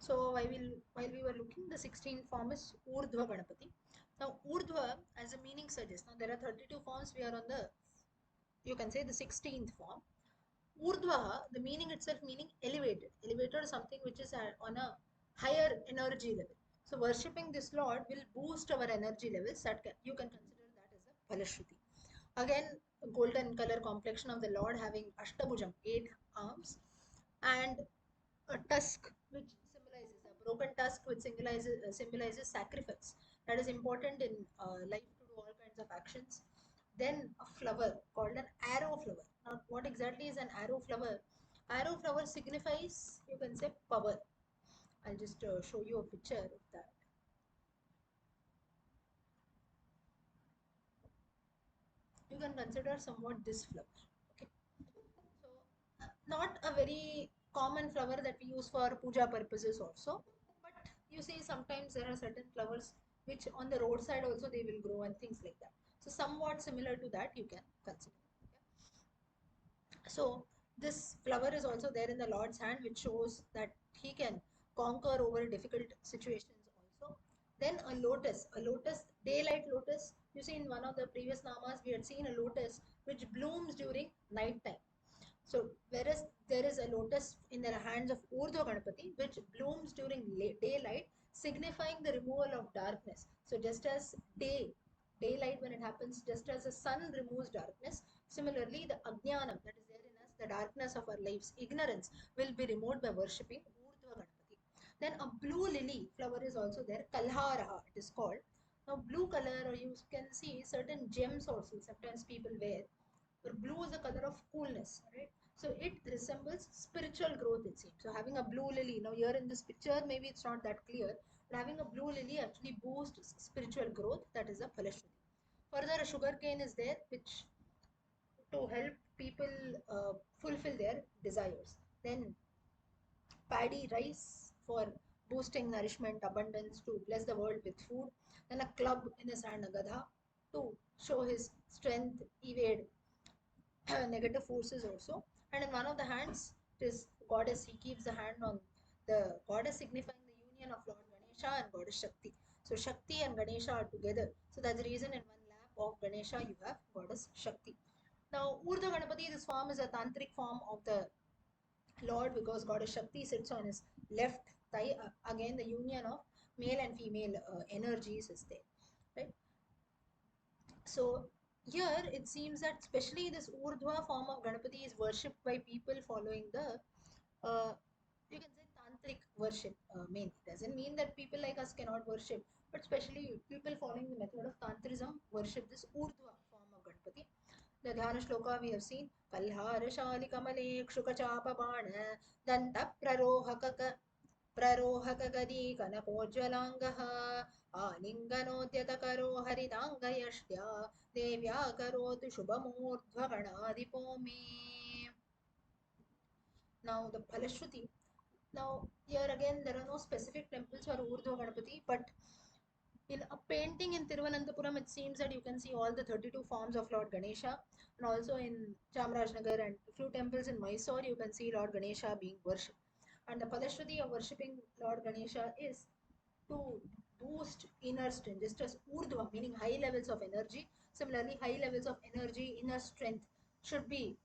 So while we were looking, the 16th form is Urdhva Ganapati. Now Urdhva as a meaning suggests, now there are 32 forms, we are on the, you can say, the 16th form. Urdhva, the meaning itself meaning elevated. Elevated is something which is on a higher energy level. So worshipping this Lord will boost our energy levels. You can consider that as a Palashruti. Again, golden color complexion of the Lord having Ashtabhujam, 8 arms, and a tusk which symbolizes a broken tusk, which symbolizes sacrifice. That is important in life to do all kinds of actions. Then a flower called an arrow flower. Now, what exactly is an arrow flower? Arrow flower signifies, you can say, power. I'll just show you a picture of that. You can consider somewhat this flower. Okay, so not a very common flower that we use for puja purposes also, but you see sometimes there are certain flowers which on the roadside also they will grow and things like that. So somewhat similar to that you can consider. So this flower is also there in the Lord's hand, which shows that he can conquer over difficult situations also. Then a lotus, daylight lotus. You see in one of the previous namas, we had seen a lotus which blooms during night time. So whereas there is a lotus in the hands of Urdhva Ganapati, which blooms during daylight, signifying the removal of darkness. So just as daylight when it happens, just as the sun removes darkness, similarly the ajnanam that is there in us, the darkness of our lives, ignorance, will be removed by worshipping Urdhva Ganapati. Then a blue lily flower is also there, Kalharaha it is called. Now blue color, or you can see certain gems also sometimes people wear. Or blue is the color of coolness, right? So it resembles spiritual growth, it seems. So having a blue lily, now here in this picture, maybe it's not that clear, but having a blue lily actually boosts spiritual growth. That is a Phalashruti. Further, a sugar cane is there, which to help people fulfill their desires. Then paddy rice for boosting nourishment, abundance, to bless the world with food. Then a club in his hand, a gadha, to show his strength, evade negative forces also. And in one of the hands, it is goddess. He keeps the hand on the goddess, signifying the union of Lord Ganesha and goddess Shakti. So Shakti and Ganesha are together. So that's the reason in one lap of Ganesha you have goddess Shakti. Now Urdhva Ganapati, this form is a tantric form of the Lord, because goddess Shakti sits on his left thigh. Again, the union of male and female energies is there, right? So here it seems that especially this Urdhva form of Ganapati is worshipped by people following the you can say tantric worship mainly. Doesn't mean that people like us cannot worship, but especially people following the method of tantrism worship this Urdhva form of Ganapati. The Dhyana Shloka we have seen Kalharashali Kamale Kshukachapapana Danta Prarohaka प्ररोहकगदीकनकोज्ज्वलाङ्गः आलिङ्गनोद्यतकरो हरिताङ्गयष्ट्या देव्या करोतु शुभमूर्ध्वगणाधिपो मे. Now the Phalashruti. Now here again there are no specific temples for Urdhva Ganapati, but in a painting in Thiruvananthapuram it seems that you can see all the 32 forms of Lord Ganesha, and also in Chamarajnagar and a few temples in Mysore you can see Lord Ganesha being worshipped. And the Palashruti of worshipping Lord Ganesha is to boost inner strength, just as Urdhva, meaning high levels of energy. Similarly, high levels of energy, inner strength should be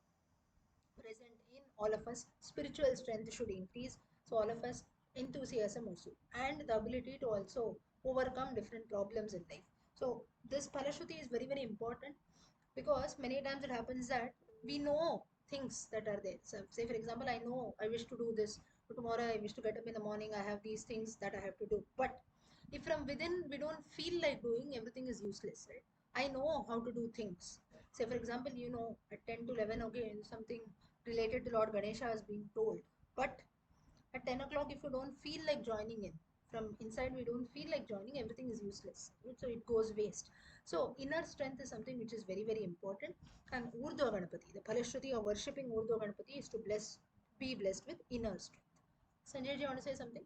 present in all of us. Spiritual strength should increase. So, all of us, enthusiasm also, and the ability to also overcome different problems in life. So, this Palashruti is very, very important, because many times it happens that we know things that are there. So, say, for example, I know I wish to do this. Tomorrow, I wish to get up in the morning. I have these things that I have to do. But if from within we don't feel like doing, everything is useless, right? I know how to do things. Say, for example, at 10 to 11, okay, something related to Lord Ganesha is being told. But at 10 o'clock, if you don't feel like joining in, from inside we don't feel like joining, everything is useless. Right? So it goes waste. So inner strength is something which is very, very important. And Urdhva Ganapati, the Phalashruti of worshipping Urdhva Ganapati is to be blessed with inner strength. Sanjay, do you want to say something?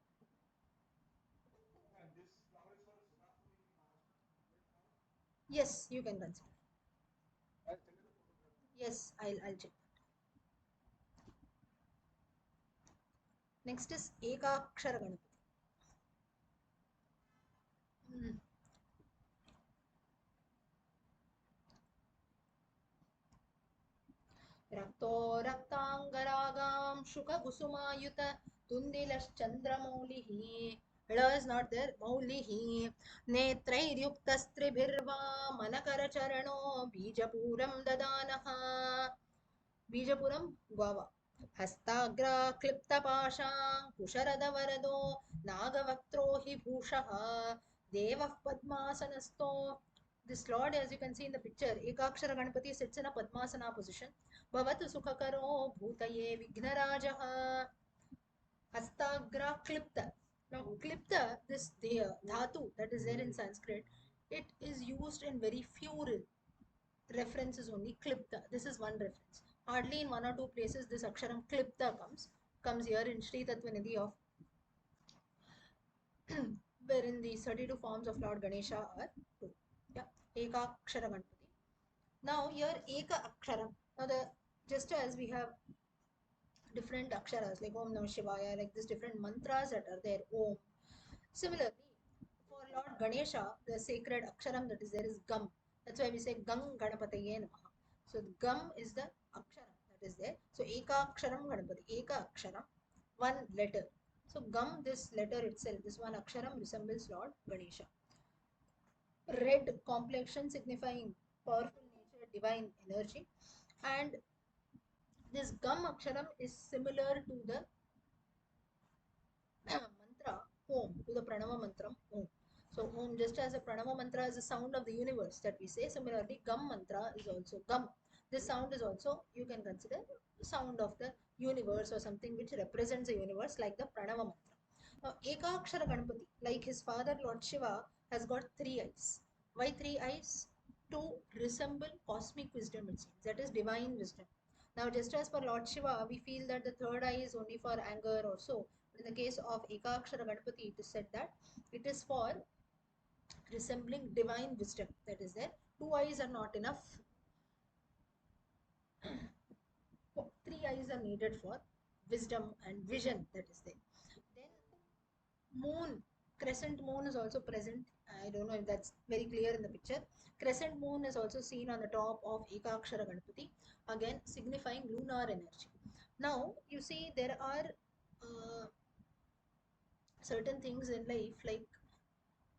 Yes, you can consider. Yes, I'll check. Next is Ekakshara Ganapati. Mm. रक्तो रक्तांगरागां शुककुसुमायुत तुन्दिलश्चन्द्रमौलिः. ळ is not there. मौलिः नेत्रैर्युक्तस्त्रिभिर्वा मनकरचरणो बीजपूरं ददानः. बीजपुरं guava. हस्ताग्रा क्लिप्तपाशाङ्कुशरदवरदो नागवक्त्रो हि भूषः देवः पद्मासनस्थो. This Lord, as you can see in the picture, Ekakshara Ganapati sits in a Padmasana position. Bhavatu Sukhakaro Bhutaye Vignarajah. Hastagra Klipta. Now, Klipta, this dhatu that is there in Sanskrit, it is used in very few references only. Klipta. This is one reference. Hardly in one or two places this Aksharam Klipta comes here in Sri Tattvanidhi of wherein the 32 forms of Lord Ganesha are two. Yeah. Ekakshara Ganpati. Now here Eka Aksharam. Now the just as we have different aksharas like Om Namah Shivaya, like this different mantras that are there. Om. Similarly, for Lord Ganesha, the sacred aksharam that is there is Gam. That's why we say Gam Ganapataye Namaha. So the Gam is the aksharam that is there. So Eka Aksharam Ganapati, Eka Aksharam, one letter. So Gam, this letter itself, this one aksharam resembles Lord Ganesha. Red complexion signifying powerful nature, divine energy, and this Gam aksharam is similar to the mantra Om, to the Pranava mantra Om. So Om, just as a Pranava mantra is the sound of the universe that we say, similarly Gam mantra is also Gam. This sound is also, you can consider the sound of the universe or something which represents the universe like the Pranava mantra. Now Ekakshara Ganapati, like his father Lord Shiva, has got three eyes. Why three eyes? To resemble cosmic wisdom, it seems. That is divine wisdom. Now, just as for Lord Shiva, we feel that the third eye is only for anger or so. In the case of Ekakshara Ganapati, it is said that it is for resembling divine wisdom that is there. Two eyes are not enough. Three eyes are needed for wisdom and vision that is there. Then moon, crescent moon is also present. I don't know if that's very clear in the picture. Crescent moon is also seen on the top of Ekakshara Ganapati, again signifying lunar energy. Now you see there are certain things in life like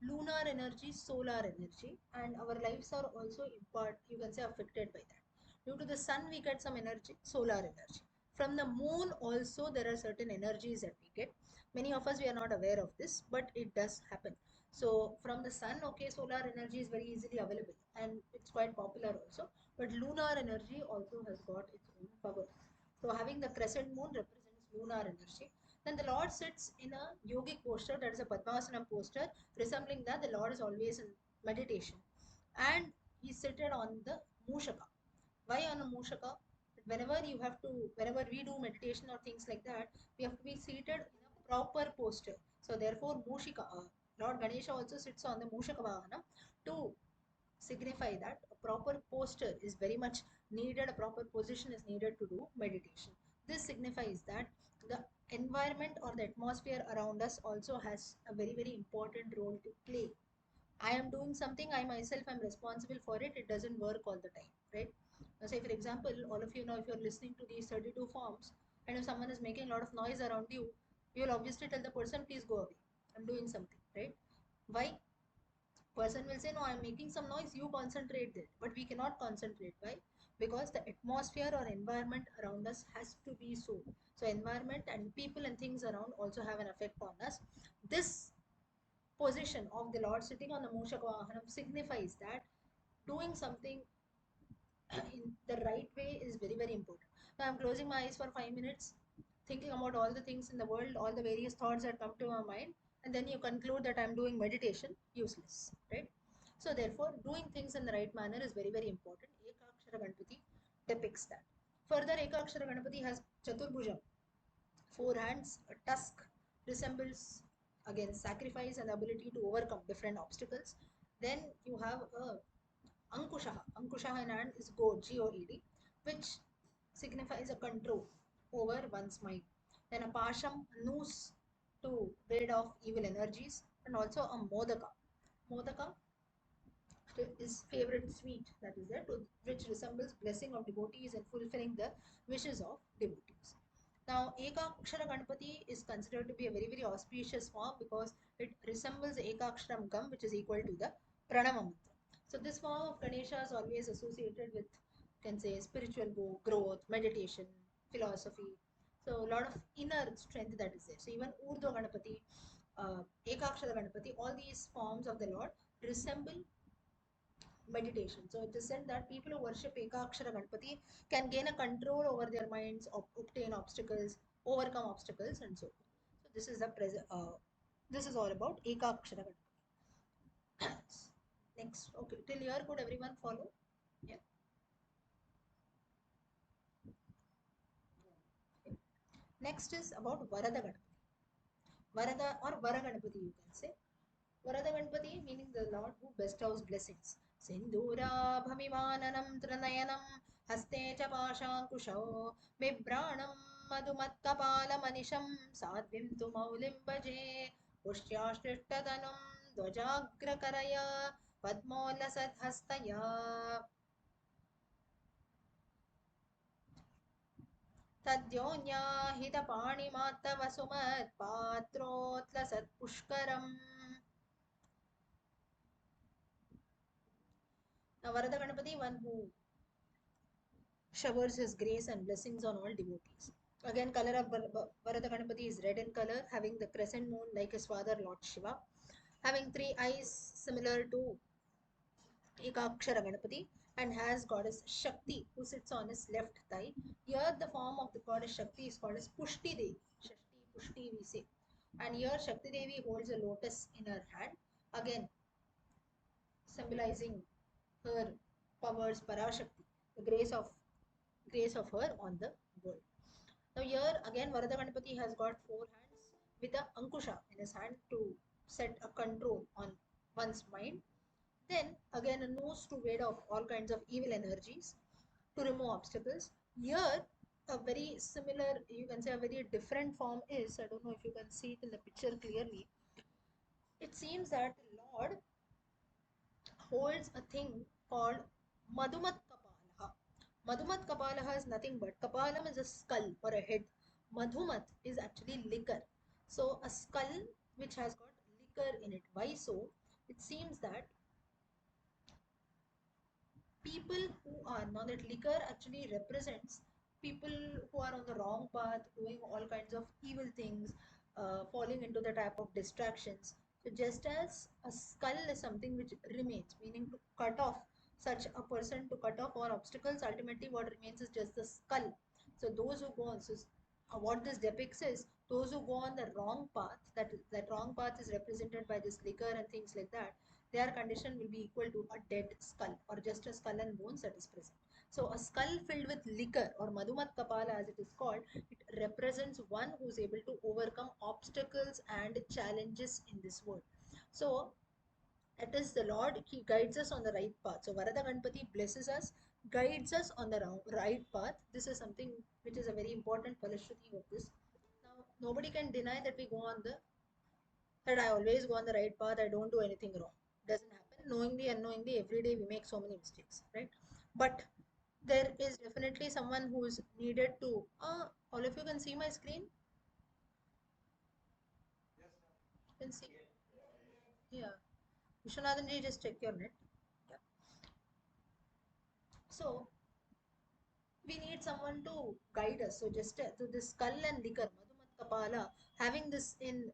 lunar energy, solar energy, and our lives are also part, you can say, affected by that. Due to the sun we get some energy, solar energy. From the moon also there are certain energies that we get. Many of us we are not aware of this, but it does happen. So from the sun, okay, solar energy is very easily available and it's quite popular also, but lunar energy also has got its own power. So having the crescent moon represents lunar energy. Then the Lord sits in a yogic posture, that is a Padmasana posture, resembling that the Lord is always in meditation. And he seated on the Mushaka. Why on a Mushaka? Whenever you have to, whenever we do meditation or things like that, we have to be seated in a proper posture. So therefore, Mushika, Lord Ganesha also sits on the Mushaka Vahana to signify that a proper posture is very much needed, a proper position is needed to do meditation. This signifies that the environment or the atmosphere around us also has a very, very important role to play. I am doing something, I myself am responsible for it, it doesn't work all the time, right? Now, say, for example, all of you know if you're listening to these 32 forms and if someone is making a lot of noise around you, you will obviously tell the person, please go away. I'm doing something, right? Why? Person will say, no, I'm making some noise, you concentrate there. But we cannot concentrate. Why? Because the atmosphere or environment around us has to be so. So environment and people and things around also have an effect on us. This position of the Lord sitting on the Mushaka Vahanam signifies that doing something in the right way is very, very important. Now I'm closing my eyes for 5 minutes, thinking about all the things in the world, all the various thoughts that come to my mind, and then you conclude that I'm doing meditation, useless, right? So therefore doing things in the right manner is very, very important. Ekakshara Ganpati depicts that. Further, Ekakshara Ganpati has Chaturbhujam, four hands. A tusk resembles again sacrifice and the ability to overcome different obstacles. Then you have a Ankushaha. Ankushaha in hand is goad, G-O-E-D, which signifies a control over one's mind. Then a Pasham, noose to ward off evil energies, and also a Modaka. Modaka is favorite sweet that is there, which resembles blessing of devotees and fulfilling the wishes of devotees. Now, Ekakshara Ganpati is considered to be a very, very auspicious form because it resembles Ekaksharam Gam, which is equal to the Pranama Mantra. So, this form of Ganesha is always associated with, you can say, spiritual growth, meditation, philosophy. So, a lot of inner strength that is there. So, even Urdhva Ganapati, Ekakshara Ganapati, all these forms of the Lord resemble meditation. So it is said that people who worship Ekakshara Ganpati can gain a control over their minds, obtain obstacles, overcome obstacles, and so on. So this is the present. This is all about Ekakshara Ganpati. Next, okay, till here could everyone follow? Yeah. Okay. Next is about Varada Ganpati. Varada or Varaganapati, you can say. Varada Ganpati meaning the Lord who bestows blessings. Sindura Bhamimananam Tranayanam Haste cha Pashankushao Bibranam Madhumatkapala Manisham Sadvim tu Maulim Bhaje Pushyashtrishtadanam Dvajagrakaraya Padmola Sadhastaya Tadyonya Hitapani Matavasumat Patrotla Pushkaram. Now, Varada Ganapati, one who showers his grace and blessings on all devotees. Again, color of Varada Ganapati is red in color, having the crescent moon like his father, Lord Shiva, having three eyes similar to Ekakshara Ganapati, and has goddess Shakti who sits on his left thigh. Here, the form of the goddess Shakti is called as Pushti Devi. Shakti, Pushti, we say. And here, Shakti Devi holds a lotus in her hand, again symbolizing her powers, Parashakti, the grace of her on the world. Now here again Varada Ganapati has got four hands with a Ankusha in his hand to set a control on one's mind. Then again a nose to ward off all kinds of evil energies to remove obstacles. Here a very similar, you can say a very different form is, I don't know if you can see it in the picture clearly. It seems that the Lord holds a thing called Madhumat Kapalaha. Madhumat Kapalaha is nothing but Kapalam is a skull or a head. Madhumat is actually liquor. So a skull which has got liquor in it. Why so? It seems that people who are, now that liquor actually represents people who are on the wrong path, doing all kinds of evil things, falling into the type of distractions. So just as a skull is something which remains, meaning to cut off such a person, to cut off all obstacles, ultimately what remains is just the skull. So those who go on, so what this depicts is those who go on the wrong path, that wrong path is represented by this liquor and things like that, their condition will be equal to a dead skull or just a skull and bones that is present. So a skull filled with liquor or Madhumat Kapala as it is called, it represents one who is able to overcome obstacles and challenges in this world. So it is the Lord, He guides us on the right path. So Varada Ganpati blesses us, guides us on the right path. This is something which is a very important Palashruti of this. Now nobody can deny that we go on the that I always go on the right path, I don't do anything wrong. Doesn't happen. Knowingly, unknowingly, every day we make so many mistakes, right? But there is definitely someone who's needed to. All of you can see my screen? You can see? Yeah. Vishwanathan ji, just check your net. Yeah. So, we need someone to guide us. So, just to this skull and liquor, Madhumat Kapala, having this in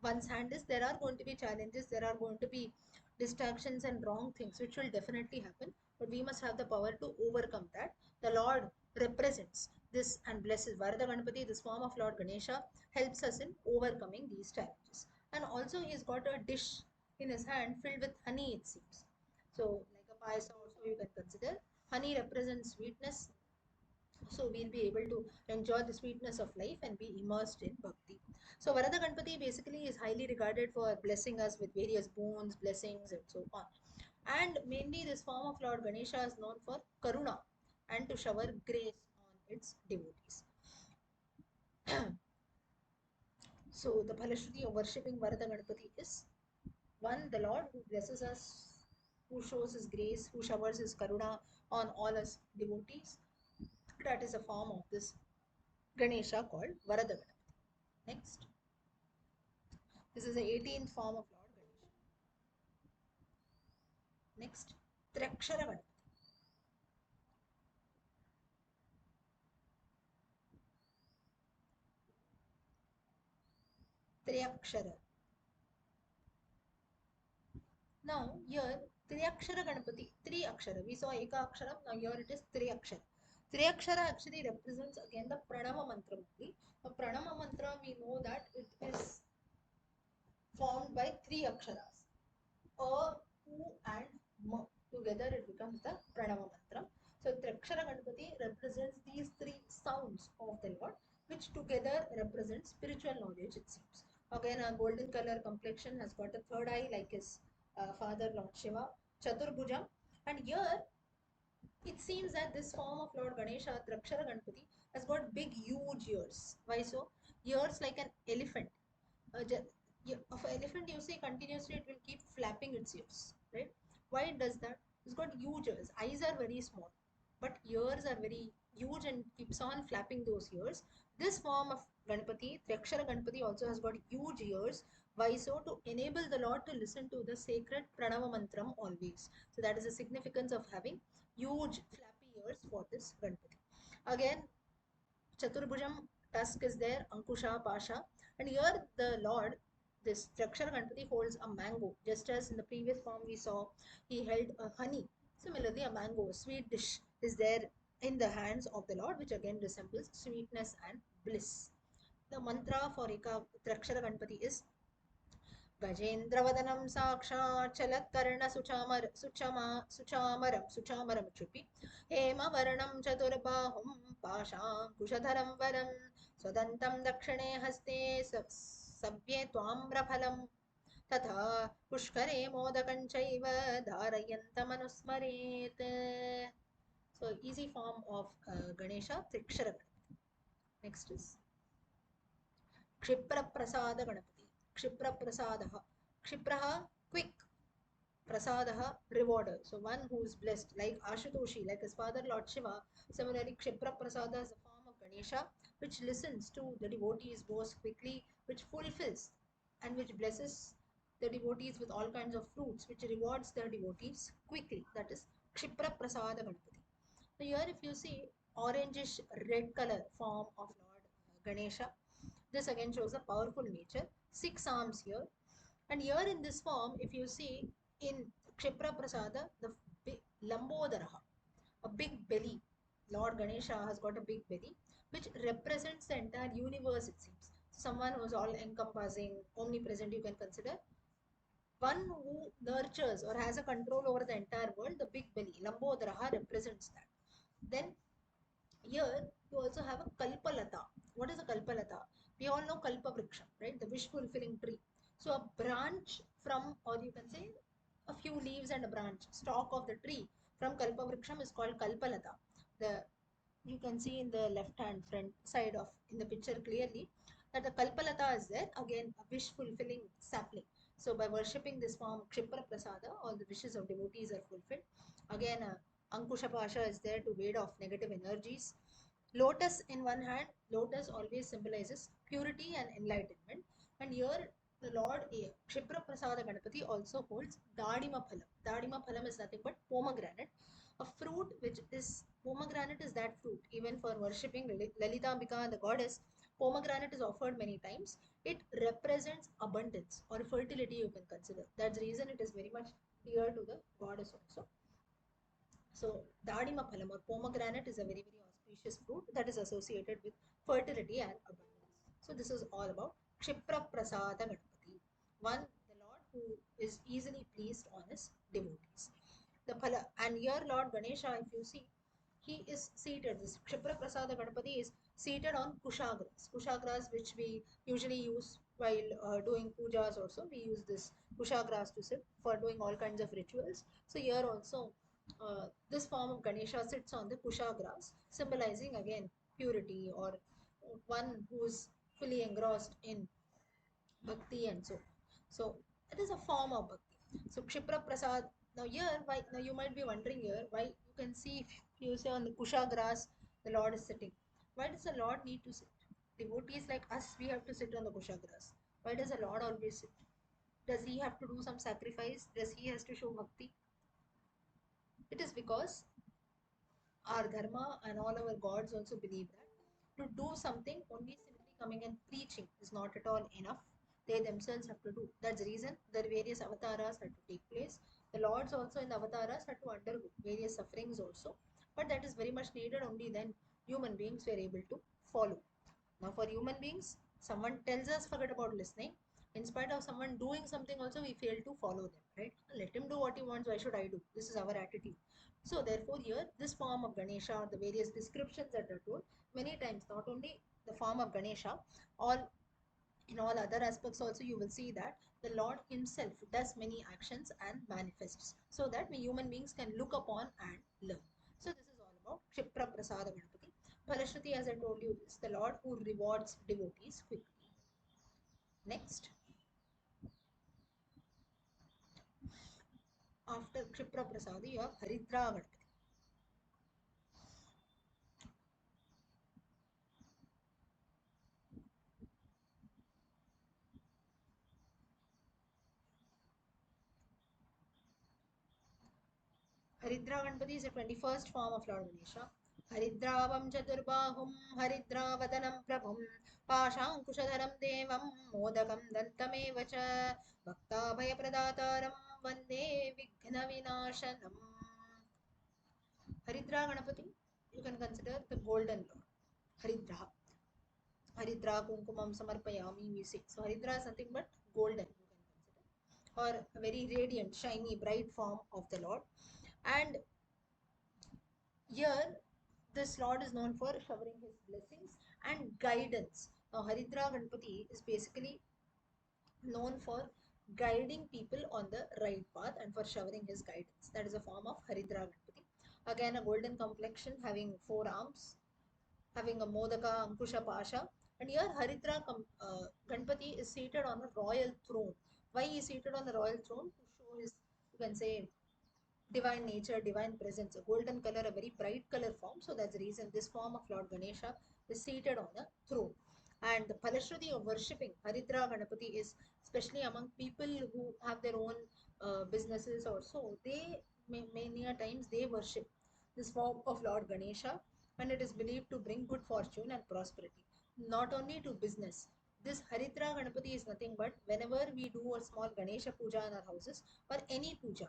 one's hand is there are going to be challenges, there are going to be distractions and wrong things which will definitely happen, but we must have the power to overcome that. The Lord represents this and blesses Varada Ganapati, this form of Lord Ganesha, helps us in overcoming these challenges. And also, he's got a dish in his hand filled with honey, it seems. So, like a payasa, also you can consider. Honey represents sweetness, so we'll be able to enjoy the sweetness of life and be immersed in bhakti. So Varada Ganpati basically is highly regarded for blessing us with various boons, blessings, and so on. And mainly this form of Lord Ganesha is known for karuna and to shower grace on its devotees. So the Phalashruti of worshipping Varada Ganpati is One, the Lord who blesses us, who shows his grace, who showers his karuna on all his devotees. That is a form of this Ganesha called Varadagana. Next, this is the 18th form of Lord Ganesha. Next, Trakshara Ganapati. Triakshara. Now here Triakshara Ganapati, three akshara. We saw Eka Akshara, now here it is Triakshara. Triakshara actually represents again the Pranava mantra only. The Pranava mantra we know that it is formed by three aksharas. A, U and M. Together it becomes the Pranava mantra. So Trakshara Ganapati represents these three sounds of the Lord, which together represent spiritual knowledge, it seems. Again, a golden color complexion, has got a third eye like his father Lord Shiva, Chaturbhujam. And here it seems that this form of Lord Ganesha, Trakshara Ganapati, has got big, huge ears. Why so? Ears like an elephant. Of an elephant, you see continuously, it will keep flapping its ears, right? Why it does that? It's got huge ears. Eyes are very small, but ears are very huge and keeps on flapping those ears. This form of Ganapati, Trakshara Ganapati, also has got huge ears. Why so? To enable the Lord to listen to the sacred Pranava Mantram always. So that is the significance of having huge flappy ears for this Ganapati. Again, Chaturbhujam tusk is there, Ankusha, Pasha, and here the Lord, this Trakshara Ganpati, holds a mango, just as in the previous form we saw he held a honey. Similarly, a mango, a sweet dish, is there in the hands of the Lord, which again resembles sweetness and bliss. The mantra for Trakshara Ganpati is गजेन्द्रवदनं साक्षात् चलत्कर्णसुचामर सुचमा सुचामरं सुचामरं चुपि हेमवर्णं चतुर्बाहुं पाशाङ्कुशधरं वरं स्वदन्तं दक्षिणे हस्ते सव्ये त्वाम्रफलं तथा पुष्करे मोदकं चैव धारयन्तमनुस्मरेत्. So easy form of Ganesha, Trikshara. Next is क्षिप्रप्रसाद Ganpati. क्षिप्रप्रसादः, क्षिप्रः quick, prasadaha rewarder. So one who is blessed, like Ashutoshi, like his father Lord Shiva. Similarly, Kshipra Prasada is a form of Ganesha which listens to the devotees most quickly, which fulfills and which blesses the devotees with all kinds of fruits, which rewards the devotees quickly. That is Kshipra Prasada Ganapati. So here if you see orangish red color form of Lord Ganesha, this again shows a powerful nature. 6 arms here. And here in this form, if you see in Kshipra Prasada, the Lambodaraha, a big belly. Lord Ganesha has got a big belly, which represents the entire universe, it seems. Someone who is all encompassing, omnipresent, you can consider. One who nurtures or has a control over the entire world, the big belly. Lambodaraha represents that. Then here you also have a Kalpalata. What is a Kalpalata? We all know Kalpa Vriksha, right? The wish fulfilling tree. So a branch from, or you can say a few leaves and a branch, stalk of the tree from Kalpa Vriksham is called Kalpalata. The You can see in the left hand front side of in the picture clearly that the Kalpalata is there, again a wish fulfilling sapling. So by worshipping this form Kshipra Prasada, all the wishes of devotees are fulfilled. Again, Ankusha Pasha is there to ward off negative energies. Lotus in one hand, lotus always symbolizes purity and enlightenment. And here the Lord Kshipra Prasada Ganapati also holds Dadima Phalam. Dadima Phalam is nothing but pomegranate, a fruit which is pomegranate is that fruit. Even for worshipping Lalitambika, the goddess, pomegranate is offered many times. It represents abundance or fertility, you can consider. That's the reason it is very much dear to the goddess also. So, Dadima Phalam or pomegranate is a very, very auspicious fruit that is associated with fertility and abundance. So, this is all about Kshipra Prasada Ganapati. One, the Lord who is easily pleased on his devotees. The Phala, and here Lord Ganesha, if you see, he is seated. This Kshipra Prasada Ganapati is seated on Kushagras. Kushagras, which we usually use while doing pujas also. We use this Kushagras to sit for doing all kinds of rituals. So here also this form of Ganesha sits on the kusha grass, symbolizing again purity or one who is fully engrossed in bhakti and so. So It is a form of bhakti. So Kshipra Prasad. Now here, why now you might be wondering here why you can see if you say on the kusha grass the Lord is sitting. Why does the Lord need to sit? Devotees like us, we have to sit on the kusha grass. Why does the Lord always sit? Does he have to do some sacrifice? Does he has to show bhakti? It is because our dharma and all our gods also believe that to do something only simply coming and preaching is not at all enough. They themselves have to do. That's the reason the various avatars had to take place. The lords also in the avatars had to undergo various sufferings also. But that is very much needed, only then human beings were able to follow. Now, for human beings, someone tells us forget about listening. In spite of someone doing something, also we fail to follow them, right? Let him do what he wants. Why should I do? This is our attitude. So, therefore, here this form of Ganesha or the various descriptions that are told many times, not only the form of Ganesha, all in all other aspects also you will see that the Lord Himself does many actions and manifests, so that we human beings can look upon and learn. So, this is all about Kshipra Prasada Ganapati. Parashruti, as I told you, is the Lord who rewards devotees quickly. Next, after Kshipra Prasada, you have Haridra Ganapati. Haridra Ganpati is the 21st form of Lord Ganesha. Haridravam Chaturbahum Haridra Prabhum Pashankushadharam Devam Modakam Dantamevacha Bhaktabhaya Pradataram Vande Vighna Vinashanam. Haridra Ganapati, you can consider the golden Lord. Haridra. Haridra Kunkumam Samarpayami, we say. So Haridra is nothing but golden, you can consider. Or a very radiant, shiny, bright form of the Lord. And here, this Lord is known for showering his blessings and guidance. Now, Haridra Ganpati is basically known for guiding people on the right path and for showering his guidance. That is a form of Haridra Ganpati. Again, a golden complexion having four arms, having a Modaka, Ankusha, Pasha. And here, Haridra Ganpati is seated on a royal throne. Why he is seated on the royal throne? To show his, you can say, divine nature, divine presence, a golden color, a very bright color form. So that's the reason this form of Lord Ganesha is seated on a throne. And the Palashruti of worshipping Haridra Ganapati is especially among people who have their own businesses or so. They many a times they worship this form of Lord Ganesha, and it is believed to bring good fortune and prosperity. Not only to business. This Haridra Ganapati is nothing but whenever we do a small Ganesha puja in our houses or any puja,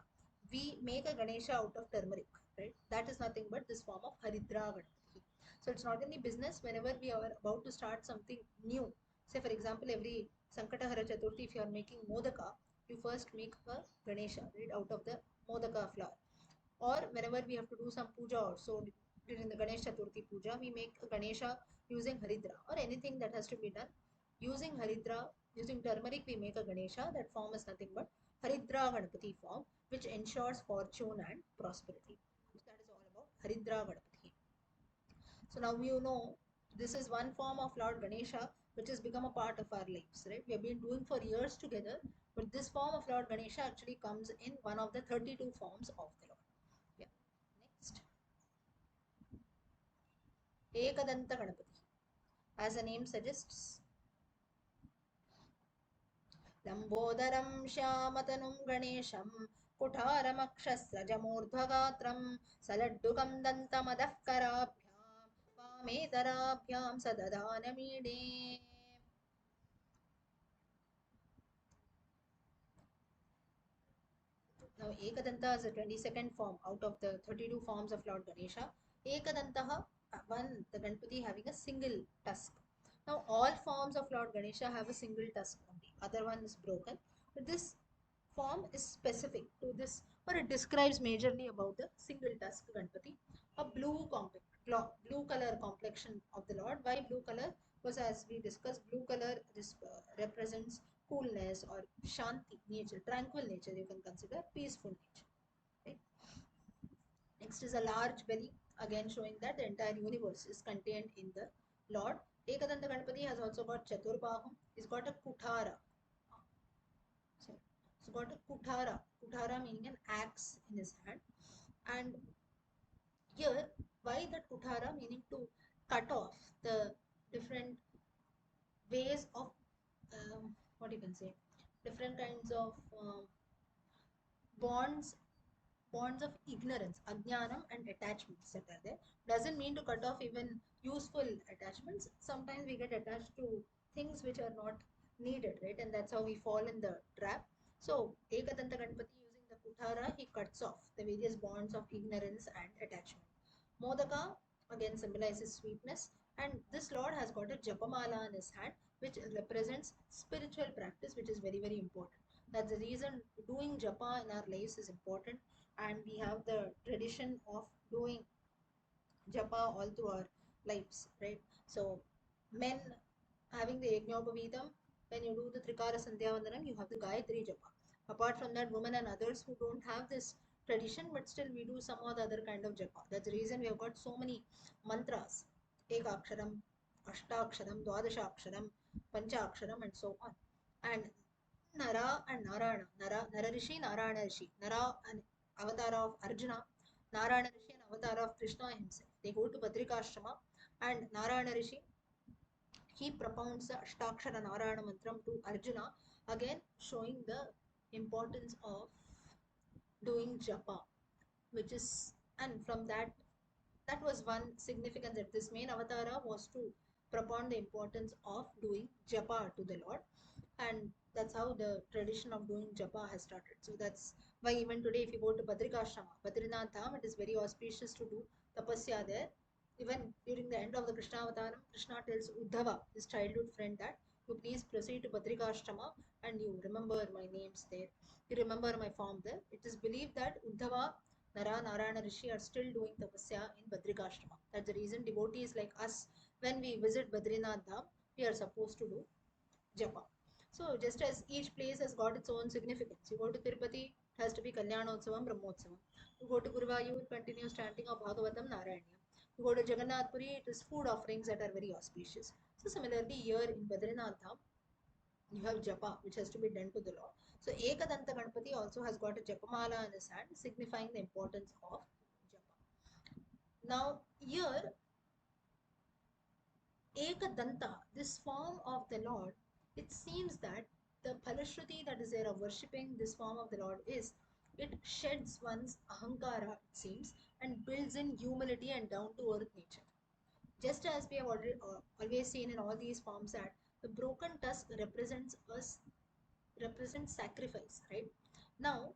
we make a Ganesha out of turmeric, right? That is nothing but this form of Haridra Ganapati. So it's not only business, whenever we are about to start something new, say for example, every Sankatahara Chaturthi, if you are making Modaka, you first make a Ganesha, right, out of the Modaka flour. Or whenever we have to do some puja also during the Ganesh Chaturthi puja, we make a Ganesha using Haridra or anything that has to be done using Haridra, using turmeric, we make a Ganesha. That form is nothing but Haridra Ganapati form, which ensures fortune and prosperity. So that is all about Haridra Ganapati. So now you know this is one form of Lord Ganesha which has become a part of our lives, right? We have been doing for years together, but this form of Lord Ganesha actually comes in one of the 32 forms of the Lord. Yeah. Next, Ekadanta Ganapati. As the name suggests, लम्बोदरं श्यामतनुं गणेशं कुठारमक्षस्रजमूर्ध्वगात्रं सलड्डुकं दन्तमदः कराभ्यां वामेतराभ्यां सदधानमीडे. Now, Ekadanta is the 22nd form out of the 32 forms of Lord Ganesha. Ekadantaha, one, the Ganpati having a single tusk. Now, all forms of Lord Ganesha have a single tusk only. Other one is broken. But this form is specific to this, or it describes majorly about the single tusk Ganpati. A blue color complexion of the Lord. Why blue color? Because as we discussed, blue color represents coolness or shanti nature, tranquil nature, you can consider peaceful nature. Right? Next is a large belly, again showing that the entire universe is contained in the Lord. Ekadanta Ganpati has also got Chaturbahum, he's got a Kuthara. Sorry. So got a kutara, kutara meaning an axe in his hand. And here, why the kutara meaning to cut off the different ways of what you can say, different kinds of bonds bonds of ignorance, ajnanam, and attachments that are there. Doesn't mean to cut off even useful attachments. Sometimes we get attached to things which are not needed, right? And that's how we fall in the trap. So Ekadanta Ganpati, using the kutara, he cuts off the various bonds of ignorance and attachment. Modaka again symbolizes sweetness, and this lord has got a japamala in his hand, which represents spiritual practice, which is very very important. That's the reason doing japa in our lives is important, and we have the tradition of doing japa all through our lives, right? So, men having the Yajnaopaveetam, when you do the Trikara Sandhya Vandanam, you have the Gayatri Japa. Apart from that, women and others who don't have this tradition, but still we do some or the other kind of japa. That's the reason we have got so many mantras, Ekaksharam, Ashtaksharam, Dwadashaksharam, Panchaksharam, and so on. And Nara and Narayana. Nara Rishi, Narayana Rishi. Nara, an avatar of Arjuna, Narayana Rishi, an avatar of Krishna himself. They go to Badrikashrama, and Narayana Rishi, he propounds the Ashtakshara Narayana Mantram to Arjuna, again showing the importance of doing japa, which is, and from that, that was one significance, that this main avatara was to propound the importance of doing japa to the Lord. And that's how the tradition of doing japa has started. So that's why even today, if you go to Badrikashrama, Badrinath Dham, it is very auspicious to do tapasya there. Even during the end of the Krishna Avataram, Krishna tells Uddhava, his childhood friend, that you please proceed to Badrikashrama and you remember my names there. You remember my form there. It is believed that Uddhava, Nara, Narayana Rishi are still doing tapasya in Badrikashrama. That's the reason devotees like us, when we visit Badrinath Dham, we are supposed to do japa. So just as each place has got its own significance. You go to Tirupati, it has to be Kalyanotsavam, Brahmotsavam. You go to Guruvayur, continuous chanting of Bhagavatam, Narayana. You go to Jagannath Puri, it is food offerings that are very auspicious. So similarly here in Badrinath Dham, you have japa, which has to be done to the Lord. So Ekadanta Ganpati also has got a japamala in his hand, signifying the importance of japa. Now here, Ekadanta, this form of the Lord, it seems that the Phalashruti that is there of worshipping this form of the Lord is, it sheds one's ahankara, it seems, and builds in humility and down to earth nature. Just as we have already always seen in all these forms, that the broken tusk represents sacrifice, right? Now,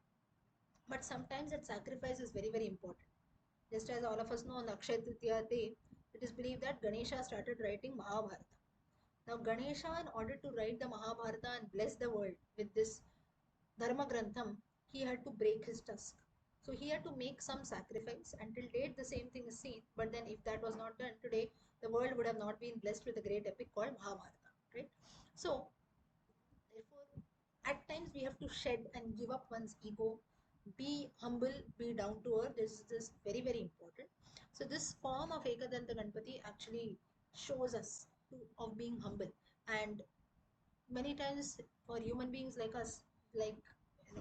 but sometimes that sacrifice is very very important. Just as all of us know, on Akshaya Tritiya day, it is believed that Ganesha started writing Mahabharata. Now, Ganesha, in order to write the Mahabharata and bless the world with this Dharma Grantham, he had to break his tusk. So he had to make some sacrifice. Until date, the same thing is seen. But then, if that was not done today, the world would have not been blessed with a great epic called Mahabharata, right? So, therefore, at times we have to shed and give up one's ego, be humble, be down to earth. This is very very important. So this form of Ekadanta Ganpati actually shows us of being humble. And many times for human beings like us, like,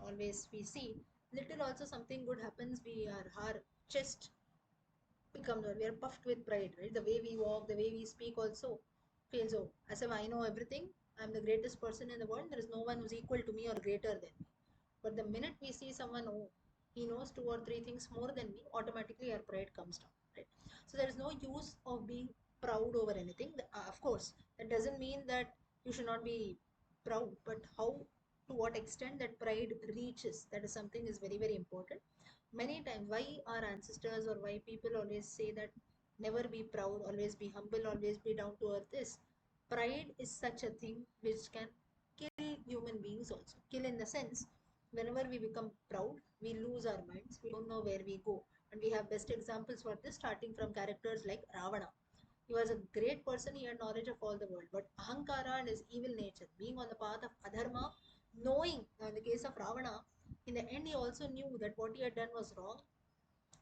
always we see little also something good happens, we are, our chest becomes, we are puffed with pride, right? The way we walk, the way we speak also feels, oh, as if I know everything, I'm the greatest person in the world, there is no one who's equal to me or greater than me. But the minute we see someone, oh, he knows two or three things more than me, automatically our pride comes down, right? So there is no use of being proud over anything. Of course, that doesn't mean that you should not be proud, but how, to what extent that pride reaches, that is something is very very important. Many times, why our ancestors or why people always say that never be proud, always be humble, always be down to earth, is pride is such a thing which can kill human beings also. Kill in the sense, whenever we become proud, we lose our minds, we don't know where we go. And we have best examples for this, starting from characters like Ravana. He was a great person, he had knowledge of all the world, but ahankara and his evil nature, being on the path of adharma, knowing, now in the case of Ravana, in the end he also knew that what he had done was wrong.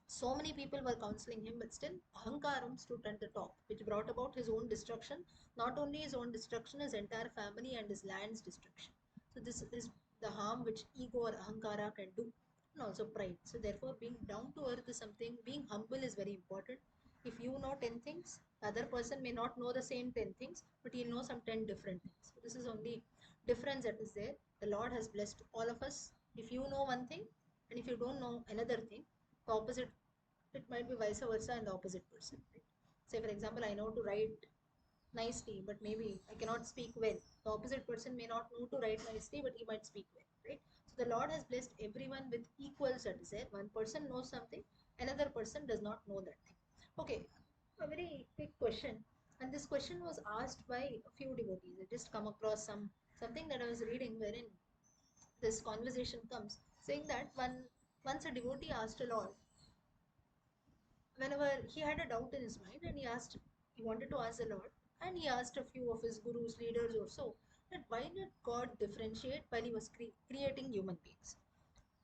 So many people were counseling him, but still ahankaram stood at the top, which brought about his own destruction. Not only his own destruction, his entire family and his land's destruction. So this is the harm which ego or ahankara can do, and also pride. So therefore, being down to earth is something, being humble is very important. If you know 10 things, the other person may not know the same 10 things, but he'll know some 10 different things. So this is only difference that is there. The Lord has blessed all of us. If you know one thing, and if you don't know another thing, the opposite, it might be vice versa in the opposite person. Right? Say, for example, I know to write nicely, but maybe I cannot speak well. The opposite person may not know to write nicely, but he might speak well, right? So the Lord has blessed everyone with equal status. One person knows something, another person does not know that thing. Okay, a very quick question, and this question was asked by a few devotees. I just come across something that I was reading wherein this conversation comes saying that once a devotee asked a Lord whenever he had a doubt in his mind and he wanted to ask the Lord, and he asked a few of his gurus, leaders or so, that why did God differentiate while he was creating human beings?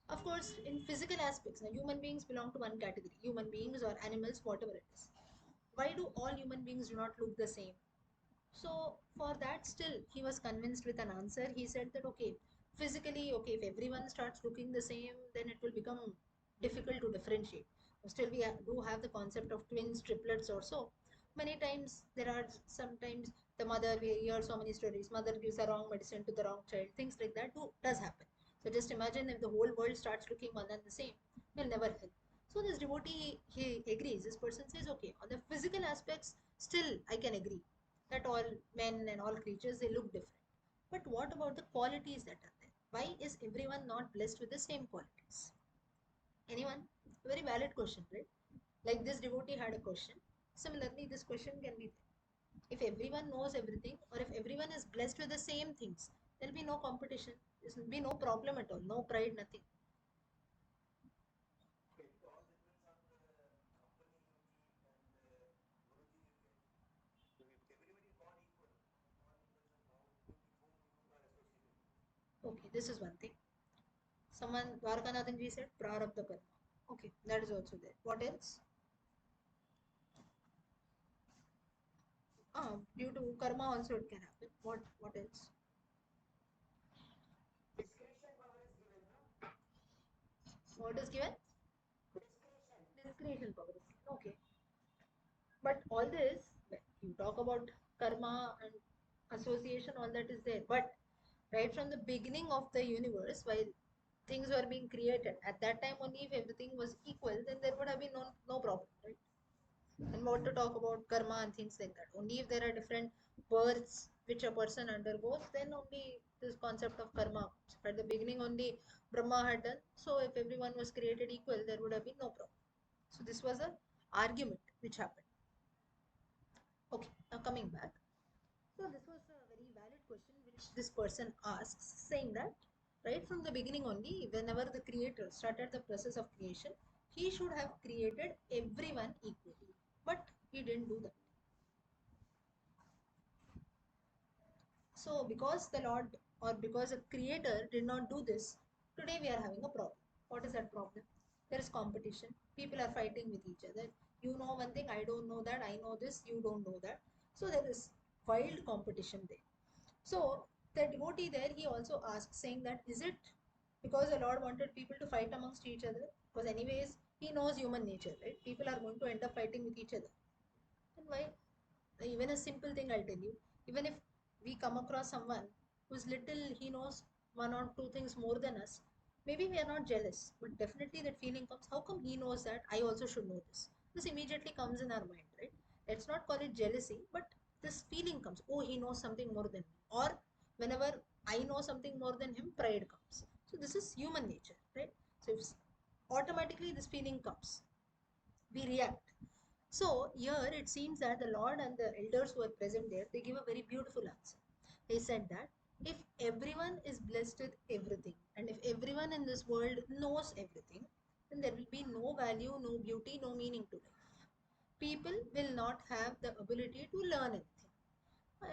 Of course, in physical aspects, now human beings belong to one category, human beings or animals, whatever it is. Why do all human beings do not look the same? So for that, still he was convinced with an answer. He said that okay, physically, okay, if everyone starts looking the same, then it will become difficult to differentiate. Still, we do have the concept of twins, triplets, or so. Many times there are sometimes the mother, we hear so many stories. Mother gives the wrong medicine to the wrong child. Things like that does happen. So just imagine if the whole world starts looking one and the same, will never help. So this devotee he agrees. This person says, okay, on the physical aspects, still I can agree that all men and all creatures they look different. But what about the qualities that are there? Why is everyone not blessed with the same qualities? Anyone? A very valid question, right? Like this devotee had a question. Similarly, this question can be there. If everyone knows everything, or if everyone is blessed with the same things, there'll be no competition. There'll be no problem at all, no pride, nothing. Okay, this is one thing. Someone, Dwarkanathan ji said, Prarabdha Karma. Okay, that is also there. What else? Due to karma also it can happen. What else? What is given? Discretion power is given. Okay. But all this, when you talk about karma and association, all that is there. But right from the beginning of the universe, while things were being created, at that time only if everything was equal, then there would have been no problem, right? And what to talk about karma and things like that. Only if there are different births which a person undergoes, then only this concept of karma comes. At the beginning, only Brahma had done. So if everyone was created equal, there would have been no problem. So this was a argument which happened. Okay, now coming back. So this was a very valid question which this person asks, saying that right from the beginning only, whenever the creator started the process of creation, he should have created everyone equally. But he didn't do that. So because the Lord or because a creator did not do this, today we are having a problem. What is that problem? There is competition. People are fighting with each other. You know one thing, I don't know that, I know this, you don't know that. So there is wild competition there. So the devotee there, he also asked, saying that is it because the Lord wanted people to fight amongst each other? Because anyways, he knows human nature, right? People are going to end up fighting with each other. Then why? Even a simple thing I'll tell you. Even if we come across someone who's little, he knows one or two things more than us. Maybe we are not jealous, but definitely that feeling comes. How come he knows that? I also should know this. This immediately comes in our mind, right? Let's not call it jealousy, but this feeling comes. Oh, he knows something more than me. Or whenever I know something more than him, pride comes. So this is human nature, right? So if automatically this feeling comes, we react. So here it seems that the Lord and the elders who are present there, they give a very beautiful answer. They said that if everyone is blessed with everything, and if everyone in this world knows everything, then there will be no value, no beauty, no meaning to life. People will not have the ability to learn anything.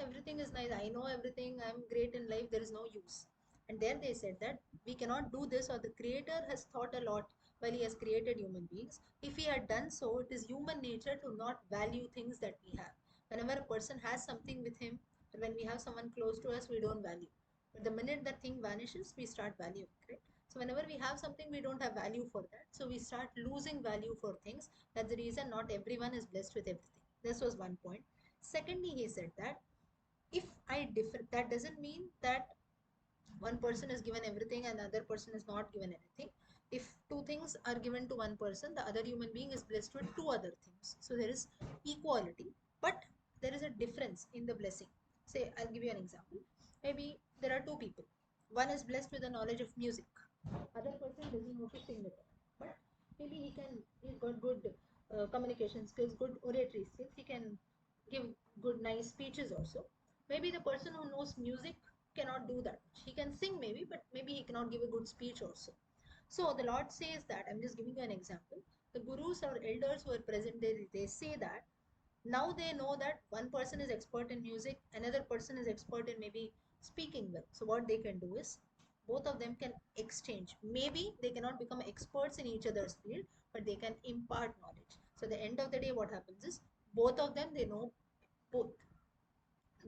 Everything is nice. I know everything. I'm great in life. There is no use. And there they said that we cannot do this, or the Creator has thought a lot while He has created human beings. If He had done so, it is human nature to not value things that we have. Whenever a person has something with him, when we have someone close to us, we don't value. But the minute that thing vanishes, we start valuing, right? So whenever we have something, we don't have value for that. So we start losing value for things. That's the reason not everyone is blessed with everything. This was one point. Secondly, he said that if I differ, that doesn't mean that one person is given everything and the other person is not given anything. If two things are given to one person, the other human being is blessed with two other things. So there is equality, but there is a difference in the blessing. Say, I'll give you an example. Maybe there are two people. One is blessed with the knowledge of music. Other person doesn't know to sing it, but maybe he's got good communication skills, good oratory skills. He can give good, nice speeches also. Maybe the person who knows music cannot do that. He can sing maybe, but maybe he cannot give a good speech also. So the Lord says that, I'm just giving you an example. The gurus or elders who are present, they say that now they know that one person is expert in music, another person is expert in maybe speaking well. So what they can do is both of them can exchange. Maybe they cannot become experts in each other's field, but they can impart knowledge. So at the end of the day, what happens is both of them, they know both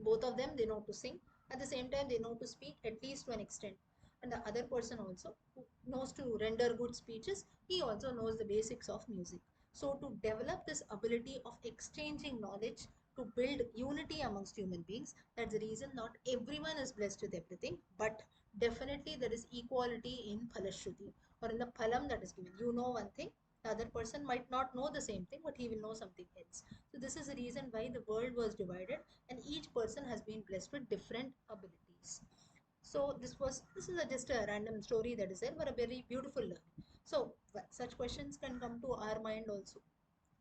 both of them, they know to sing. At the same time, they know to speak at least to an extent. And the other person also who knows to render good speeches, he also knows the basics of music. So to develop this ability of exchanging knowledge, to build unity amongst human beings, that's the reason not everyone is blessed with everything, but definitely there is equality in phalashruti, or in the phalam that is given. You know one thing, the other person might not know the same thing, but he will know something else. So this is the reason why the world was divided, and each person has been blessed with different abilities. So this is just a random story that is there, but a very beautiful learning. So such questions can come to our mind also.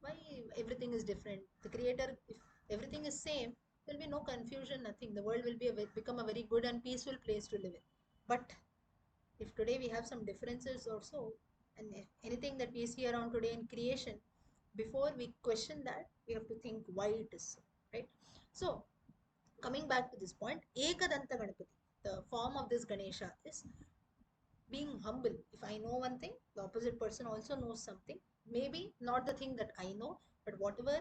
Why everything is different? The creator, if everything is same, there will be no confusion, nothing. The world will become a very good and peaceful place to live in. But if today we have some differences also, and if anything that we see around today in creation, before we question that, we have to think why it is so, right? So coming back to this point, Ekadanta Ganapati, the form of this Ganesha is being humble. If I know one thing, the opposite person also knows something. Maybe not the thing that I know, but whatever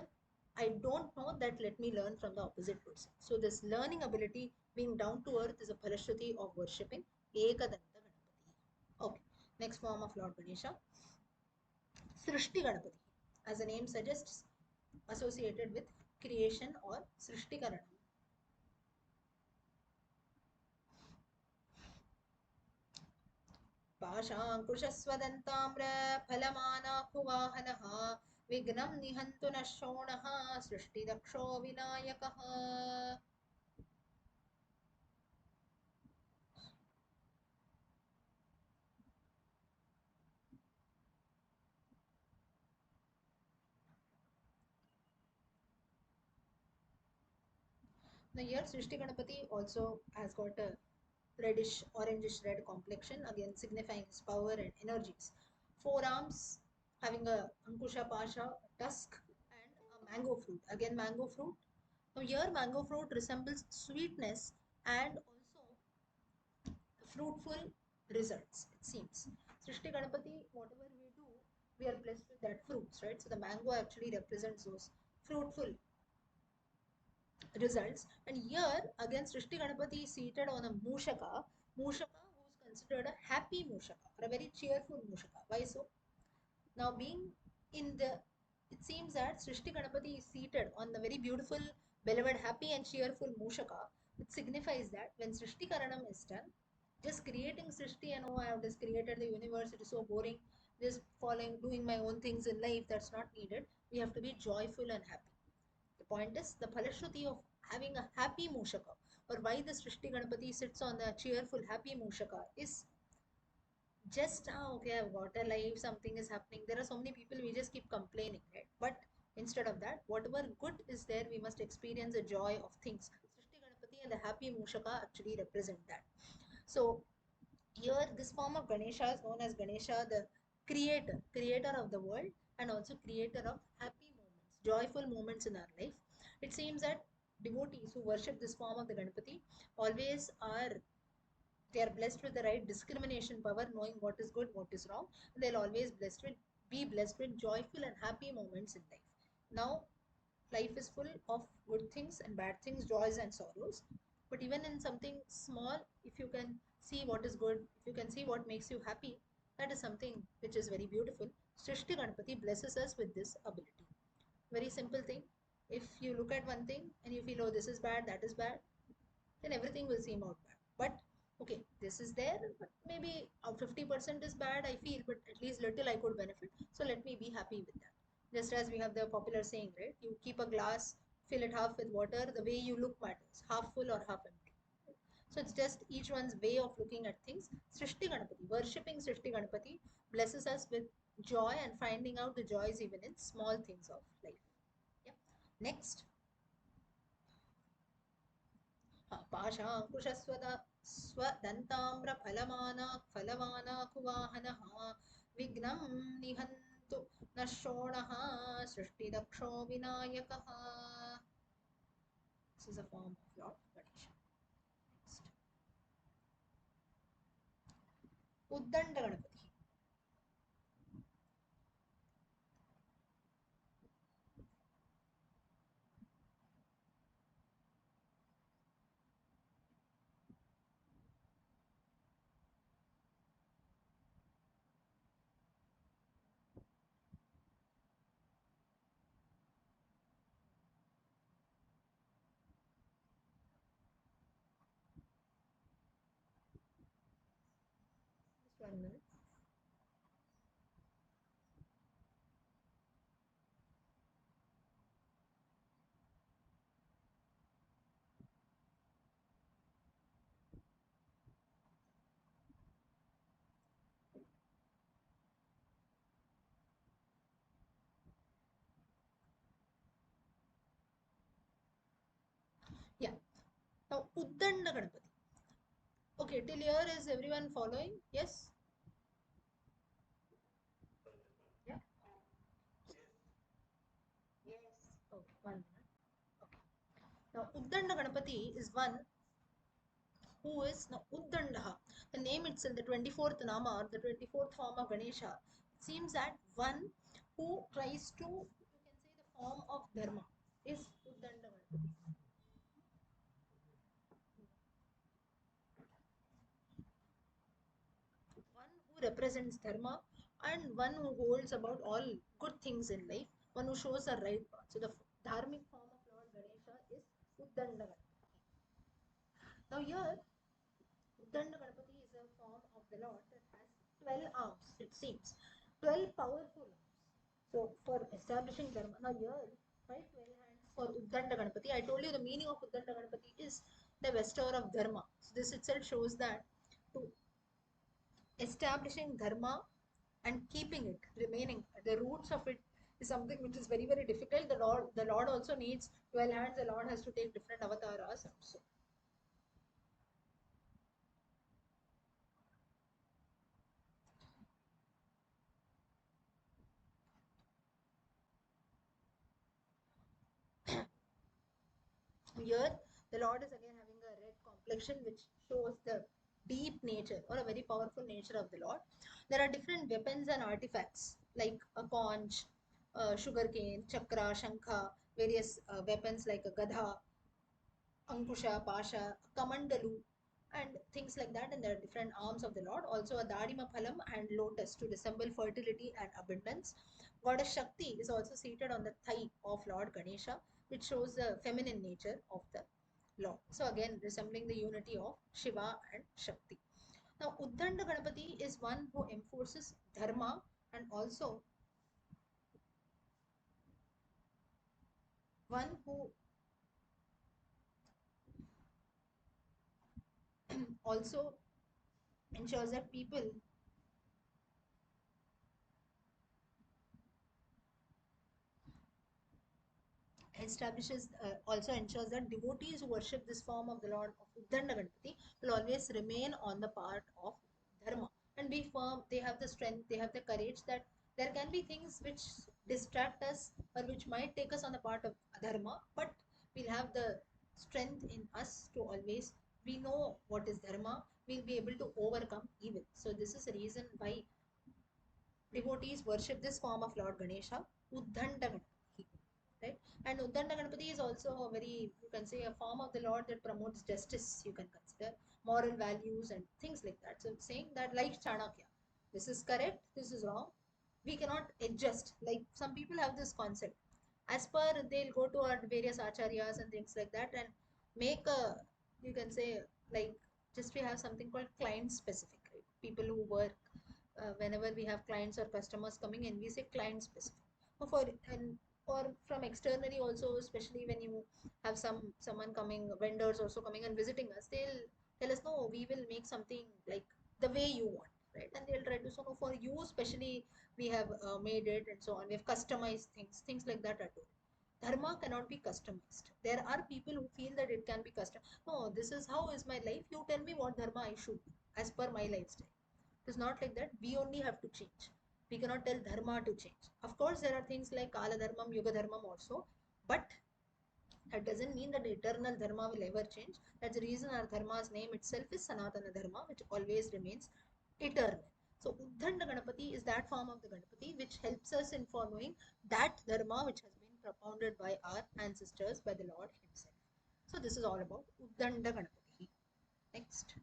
I don't know, that let me learn from the opposite person. So this learning ability, being down to earth, is a Palashruti of worshipping Ekadanta Ganapati. Okay, next form of Lord Ganesha, Srishti Ganapati, as the name suggests, associated with creation or Srishti Karanam. पाशाङ्कुशस्वदन्ताम्र फलमानाकुवाहनः विघ्नं निहन्तु नः शोणः सृष्टिदक्षो विनायकः. The year Srishti Ganapati also has got a reddish, orangish red complexion, again signifying his power and energies. Four arms, having a Ankusha Pasha, tusk, and a mango fruit. Again, mango fruit. Now, here, mango fruit resembles sweetness and also fruitful results, it seems. Srishti Ganapati, whatever we do, we are blessed with that fruits, right? So the mango actually represents those fruitful results. And here again, Srishti Ganapati is seated on a Mushaka. Mushaka, who is considered a happy Mushaka or a very cheerful Mushaka. Why so? Now, being in the, it seems that Srishti Ganapati is seated on the very beautiful, beloved, happy, and cheerful Mushaka. It signifies that when Srishti Karanam is done, just creating Srishti and oh, I have just created the universe, it is so boring, just following, doing my own things in life, that's not needed. We have to be joyful and happy. The point is the Palashruti of having a happy Mushaka, or why the Srishti Ganapati sits on the cheerful, happy Mushaka, is just okay, I've got a life, something is happening. There are so many people, we just keep complaining, right? But instead of that, whatever good is there, we must experience the joy of things. Srishti Ganapati and the happy Mushaka actually represent that. So here, this form of Ganesha is known as Ganesha, the creator of the world, and also creator of happy moments, joyful moments in our life. It seems that devotees who worship this form of the Ganapati always are, they are blessed with the right discrimination power, knowing what is good, what is wrong. They'll always be blessed with joyful and happy moments in life. Now, life is full of good things and bad things, joys and sorrows. But even in something small, if you can see what is good, if you can see what makes you happy, that is something which is very beautiful. Srishti Ganpati blesses us with this ability. Very simple thing. If you look at one thing and you feel, oh, this is bad, that is bad, then everything will seem out bad. But okay, this is there, but maybe 50% is bad, I feel, but at least little I could benefit. So let me be happy with that. Just as we have the popular saying, right? You keep a glass, fill it half with water, the way you look matters, half full or half empty. So it's just each one's way of looking at things. Srishti Ganapati, worshipping Srishti Ganapati blesses us with joy and finding out the joys even in small things of life. Yeah. Next, पाशाङ्कुशस्वद स्वदन्ताम्रफलमानाक्फलमानाकुवाहनः विघ्नं निहन्तु न शोणः सृष्टिदक्षो विनायकः. This is a form of Lord Ganesha. Next. Uddanda Ganapati. Just 1 minute. Yeah. Now Uddanda Ganapati. Okay, till here is everyone following? Yes? Yeah. Yes. Okay, 1 minute. Okay. Now Uddanda Ganapati is one who is now Uddandaha. The name itself, the 24th Nama, or the 24th form of Ganesha, seems that one who tries to, you can say, the form of Dharma is Uddanda Ganapati. One who represents Dharma and one who holds about all good things in life, one who shows the right path. So the dharmic form of Lord Ganesha is Uddanda Ganapati. Now here, Uddanda Ganapati is a form of the Lord that has 12 arms, it seems. 12 powerful arms. So for establishing Dharma, now here, why 12 hands for Uddanda Ganapati? I told you the meaning of Uddanda Ganapati is the bestower of Dharma. So this itself shows that to establishing Dharma and keeping it, remaining at the roots of it is something which is very, very difficult. The Lord also needs 12 hands. The Lord has to take different avatars also. Here, the Lord is again having a red complexion, which shows the deep nature or a very powerful nature of the Lord. There are different weapons and artifacts like a conch, sugarcane, chakra, shankha, various weapons like a gadha, ankusha, pasha, kamandalu, and things like that. And there are different arms of the Lord. Also, a dadima phalam and lotus to resemble fertility and abundance. Goddess Shakti is also seated on the thigh of Lord Ganesha, which shows the feminine nature of the Lord. So, again, resembling the unity of Shiva and Shakti. Now, Uddanda Ganapati is one who enforces dharma and also one who also ensures that people establishes also ensures that devotees who worship this form of the Lord of Uddanda Ganpati will always remain on the path of dharma and be firm. They have the strength, they have the courage that there can be things which distract us or which might take us on the path of dharma, but we'll have the strength in us to always we know what is dharma. We'll be able to overcome evil. So this is the reason why devotees worship this form of Lord Ganesha, Uddanda Ganpati. right? And Uddanda Ganapati is also a very, you can say, a form of the Lord that promotes justice, you can consider moral values and things like that. So saying that, like Chanakya, this is correct, this is wrong, we cannot adjust. Like some people have this concept. As per, they'll go to our various acharyas and things like that and make a, you can say, like, just we have something called client specific, right? People who work, whenever we have clients or customers coming in, we say client specific. For and or from externally also, especially when you have someone coming, vendors also coming and visiting us, they'll tell us, no, we will make something like the way you want, right? And they'll try to, so no, for you especially, we have made it and so on. We have customized things like that are told. Dharma cannot be customized. There are people who feel that it can be custom. No, this is how is my life. You tell me what dharma I should do as per my lifestyle. It is not like that. We only have to change. We cannot tell dharma to change. Of course, there are things like kala dharmam, yuga dharmam also, but that doesn't mean that the eternal dharma will ever change. That's the reason our dharma's name itself is Sanatana Dharma, which always remains eternal. So Uddhanda Ganapati is that form of the Ganapati which helps us in following that dharma which has been propounded by our ancestors, by the Lord Himself. So this is all about Uddhanda Ganapati. Next.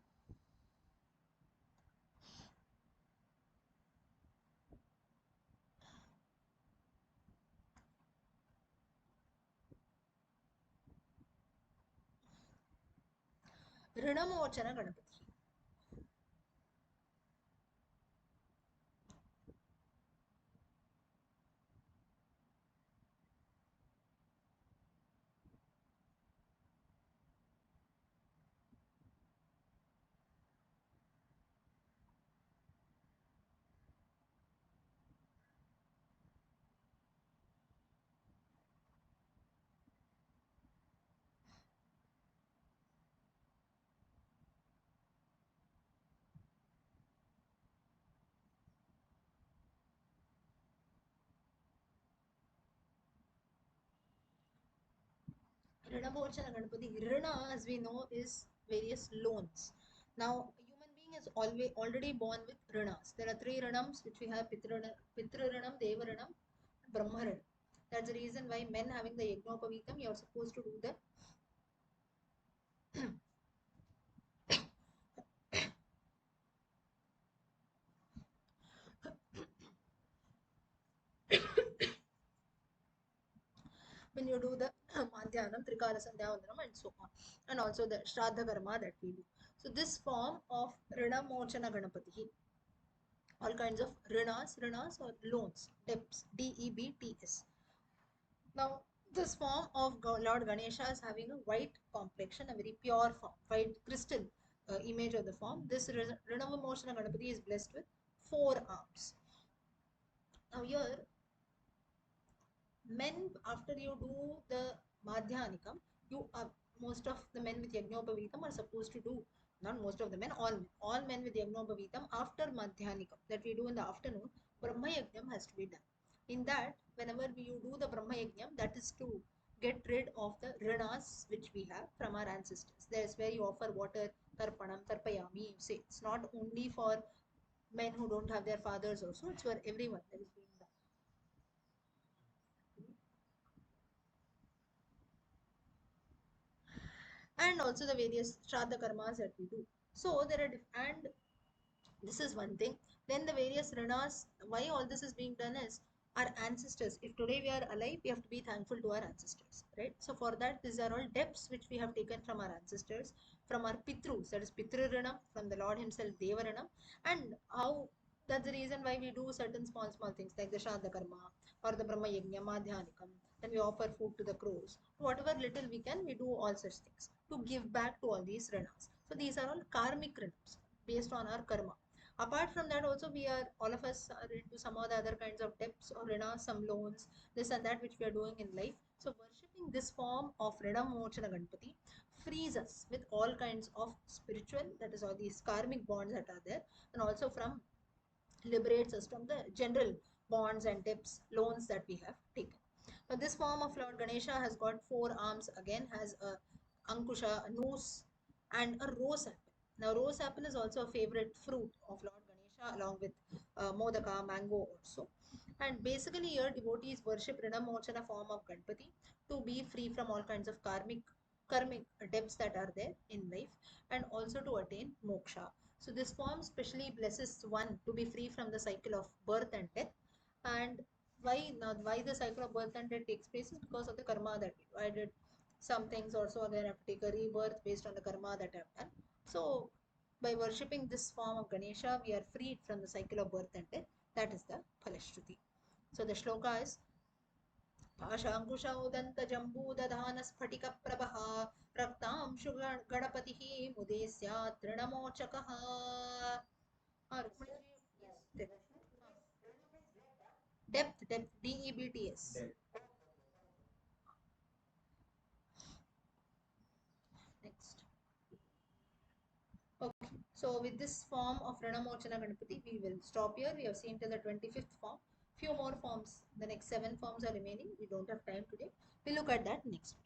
Rinamochana Ganapati. Rinamochana Ganapati. Rina, as we know, is various loans. Now, a human being is always already born with rinas. There are three rinams which we have: Pitru Rinam, Deva Rinam, Brahma Rinam. That's the reason why men having the Yajnopavitam, you are supposed to do the when you do the Madhyanam, Trikala Sandhyavandanam, and so on, and also the Shraddha Karma that we do. So this form of Rinamochana Ganapati, all kinds of rinas or loans, debts, Debts. Now, this form of Lord Ganesha is having a white complexion, a very pure form, white crystal image of the form. This Rinavamoshana Ganapati is blessed with four arms. Now, here, men, after you do the Madhyanikam, you are, most of the men with Yajnopavitam are supposed to do, not most of the men, all men with Yajnopavitam after Madhyanikam that we do in the afternoon, Brahma Yajnam has to be done. In that, whenever you do the Brahma Yajnam, that is to get rid of the rinas which we have from our ancestors. There's where you offer water, tarpanam, tarpayami, you say. It's not only for men who don't have their fathers also, it's for everyone that is being done. And also the various Shraddha karmas that we do. So there are, and this is one thing. Then the various Rinas, why all this is being done is our ancestors. If today we are alive, we have to be thankful to our ancestors, right? So for that, these are all debts which we have taken from our ancestors, from our Pitrus, that is Pitru Rinam, from the Lord Himself, Deva Rinam, and how that's the reason why we do certain small things like the Shraddha Karma or the Brahma Yajna, Madhyanikam. Then we offer food to the crows. Whatever little we can, we do all such things to give back to all these Rinas. So these are all karmic Rinams based on our karma. Apart from that, also we are, all of us are into some of the other kinds of debts or rina, some loans, this and that which we are doing in life. So worshipping this form of Rina Mochana Ganpati frees us with all kinds of spiritual, that is all these karmic bonds that are there, and also from liberates us from the general bonds and debts, loans that we have taken. Now, this form of Lord Ganesha has got four arms again, has a ankusha, a noose, and a rose apple. Now, rose apple is also a favorite fruit of Lord Ganesha along with modaka, mango also. And basically, here devotees worship Rinamochana form of Ganpati to be free from all kinds of karmic debts that are there in life, and also to attain moksha. So this form specially blesses one to be free from the cycle of birth and death. And why the cycle of birth and death takes place is because of the karma that we do. I did some things also again I have to take a rebirth based on the karma that I've done. So by worshipping this form of Ganesha, we are freed from the cycle of birth and death. That is the Phalashruti. So the shloka is पाशाङ्कुशौदन्तजम्बूदधानस्फटिकप्रभः रक्तांशुगणपतिः मुदे स्यात् तृणमोचकः. Depth, DEBTS. Next. Okay, so with this form of Ranamochana Ganapati, we will stop here. We have seen till the 25th form. Few more forms. The next 7 forms are remaining. We don't have time today. We'll look at that next.